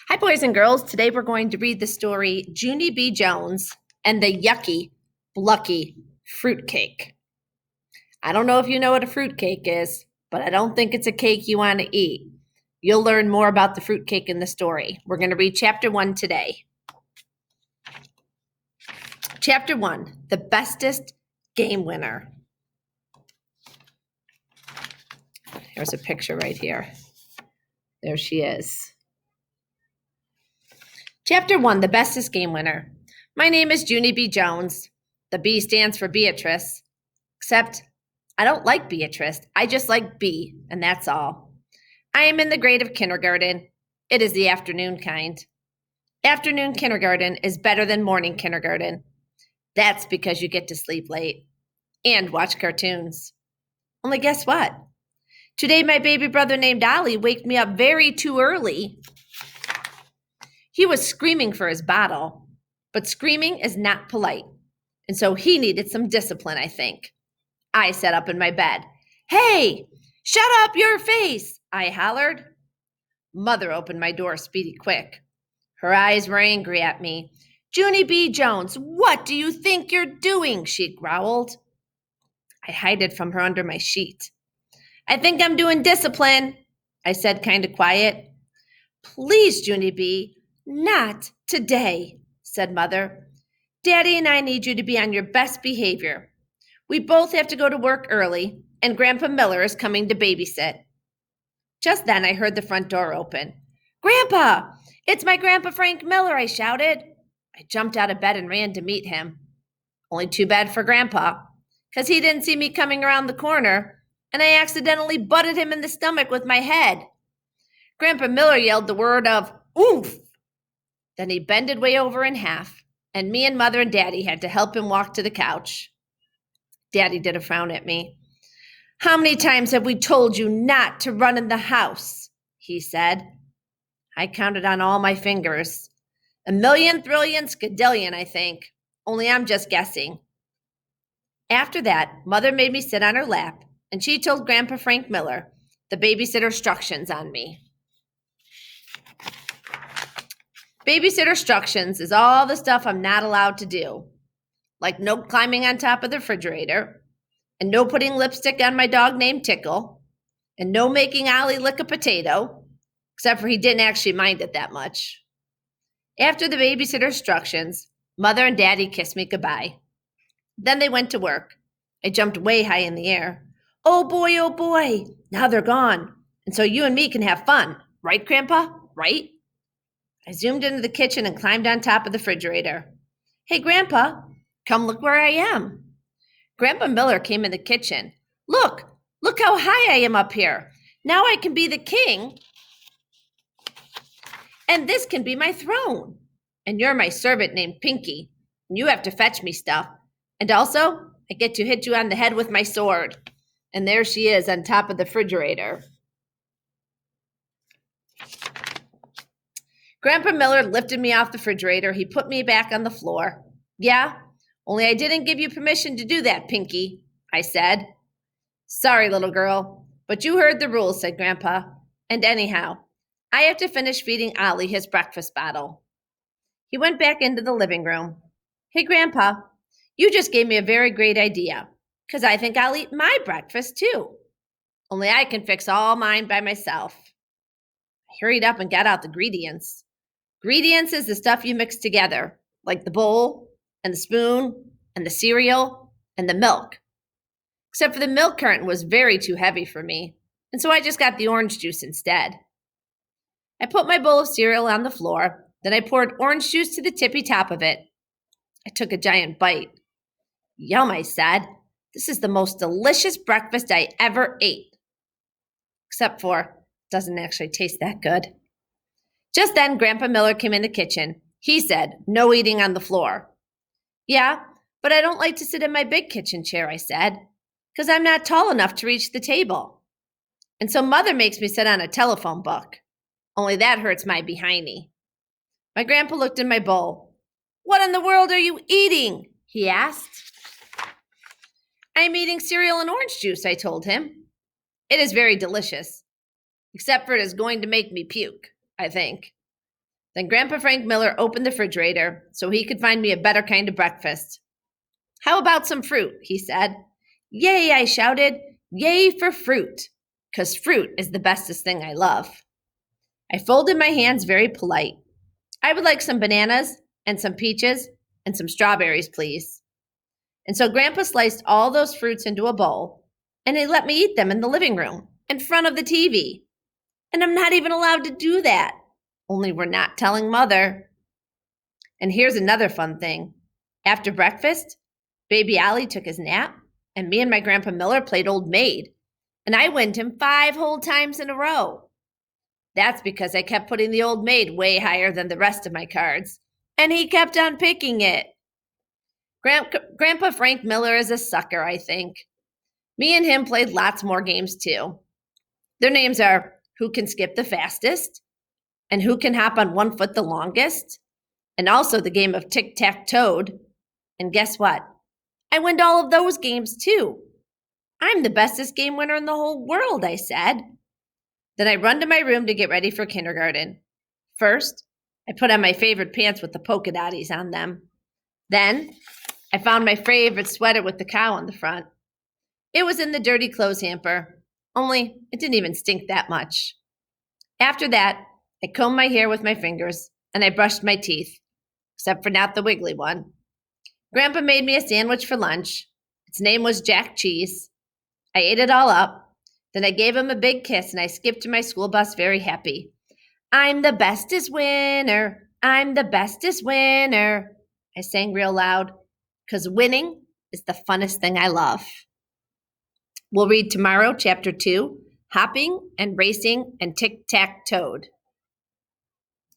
Hi, boys and girls. Today we're going to read the story Junie B. Jones and the Yucky, Blucky Fruitcake. I don't know if you know what a fruitcake is, but I don't think it's a cake you want to eat. You'll learn more about the fruitcake in the story. We're going to read chapter 1 today. Chapter 1, The Bestest Game Winner. Here's a picture right here. There she is. Chapter 1, The Bestest Game Winner. My name is Junie B. Jones. The B stands for Beatrice. Except I don't like Beatrice. I just like B, and that's all. I am in the grade of kindergarten. It is the afternoon kind. Afternoon kindergarten is better than morning kindergarten. That's because you get to sleep late and watch cartoons. Only guess what? Today my baby brother named Ollie waked me up very too early. He was screaming for his bottle, but screaming is not polite, and so he needed some discipline, I think. I sat up in my bed. "Hey, shut up your face," I hollered. Mother opened my door speedy quick. Her eyes were angry at me. "Junie B. Jones, what do you think you're doing?" she growled. I hid from her under my sheet. "I think I'm doing discipline," I said kind of quiet. "Please, Junie B., not today," said Mother. "Daddy and I need you to be on your best behavior. We both have to go to work early, and Grandpa Miller is coming to babysit." Just then I heard the front door open. "Grandpa! It's my Grandpa Frank Miller," I shouted. I jumped out of bed and ran to meet him. Only too bad for Grandpa, because he didn't see me coming around the corner, and I accidentally butted him in the stomach with my head. Grandpa Miller yelled the word of oomph. Then he bended way over in half, and me and Mother and Daddy had to help him walk to the couch. Daddy did a frown at me. "How many times have we told you not to run in the house?" he said. I counted on all my fingers. 1,000,000, trillion, skadillion, I think. Only I'm just guessing. After that, Mother made me sit on her lap, and she told Grandpa Frank Miller the Babysitter Instructions on me. Babysitter Instructions is all the stuff I'm not allowed to do, like no climbing on top of the refrigerator, and no putting lipstick on my dog named Tickle, and no making Ollie lick a potato, except for he didn't actually mind it that much. After the babysitter instructions, Mother and Daddy kissed me goodbye. Then they went to work. I jumped way high in the air. Oh boy, now they're gone. And so you and me can have fun. Right, Grandpa? Right? I zoomed into the kitchen and climbed on top of the refrigerator. "Hey, Grandpa, come look where I am." Grandpa Miller came in the kitchen. Look how high I am up here. Now I can be the king, and this can be my throne. And you're my servant named Pinky, and you have to fetch me stuff. And also, I get to hit you on the head with my sword. And there she is on top of the refrigerator. Grandpa Miller lifted me off the refrigerator. He put me back on the floor. "Yeah, only I didn't give you permission to do that, Pinky," I said. "Sorry, little girl, but you heard the rules," said Grandpa. "And anyhow, I have to finish feeding Ollie his breakfast bottle." He went back into the living room. "Hey, Grandpa, you just gave me a very great idea, because I think I'll eat my breakfast too. Only I can fix all mine by myself." I hurried up and got out the ingredients. Ingredients is the stuff you mix together, like the bowl and the spoon and the cereal and the milk. Except for the milk carton was very too heavy for me, and so I just got the orange juice instead. I put my bowl of cereal on the floor, then I poured orange juice to the tippy top of it. I took a giant bite. "Yum," I said. "This is the most delicious breakfast I ever ate." Except for, it doesn't actually taste that good. Just then, Grandpa Miller came in the kitchen. He said, "No eating on the floor." "Yeah, but I don't like to sit in my big kitchen chair," I said, "because I'm not tall enough to reach the table. And so Mother makes me sit on a telephone book. Only that hurts my behindy." My grandpa looked in my bowl. "What in the world are you eating?" he asked. "I'm eating cereal and orange juice," I told him. "It is very delicious, except for it is going to make me puke, I think." Then Grandpa Frank Miller opened the refrigerator so he could find me a better kind of breakfast. How about some fruit? He said. Yay, I shouted. Yay for fruit, 'cause fruit is the bestest thing I love. I folded my hands very polite. I would like some bananas and some peaches and some strawberries, please. And so Grandpa sliced all those fruits into a bowl, and he let me eat them in the living room in front of the TV. And I'm not even allowed to do that, only we're not telling Mother. And here's another fun thing. After breakfast, Baby Ollie took his nap, and me and my Grandpa Miller played Old Maid, and I winned him 5 whole times in a row. That's because I kept putting the Old Maid way higher than the rest of my cards, and he kept on picking it. Grandpa Frank Miller is a sucker, I think. Me and him played lots more games too. Their names are Who Can Skip the Fastest, and Who Can Hop on One Foot the Longest, and also the game of Tic-Tac-Toad. And guess what? I win all of those games too. I'm the bestest game winner in the whole world, I said. Then I run to my room to get ready for kindergarten. First, I put on my favorite pants with the polka dotties on them. Then, I found my favorite sweater with the cow on the front. It was in the dirty clothes hamper, only it didn't even stink that much. After that, I combed my hair with my fingers, and I brushed my teeth, except for not the wiggly one. Grandpa made me a sandwich for lunch. Its name was Jack Cheese. I ate it all up. Then I gave him a big kiss, and I skipped to my school bus very happy. I'm the bestest winner. I'm the bestest winner. I sang real loud, 'cause winning is the funnest thing I love. We'll read tomorrow, Chapter 2, Hopping and Racing and Tic-Tac-Toad.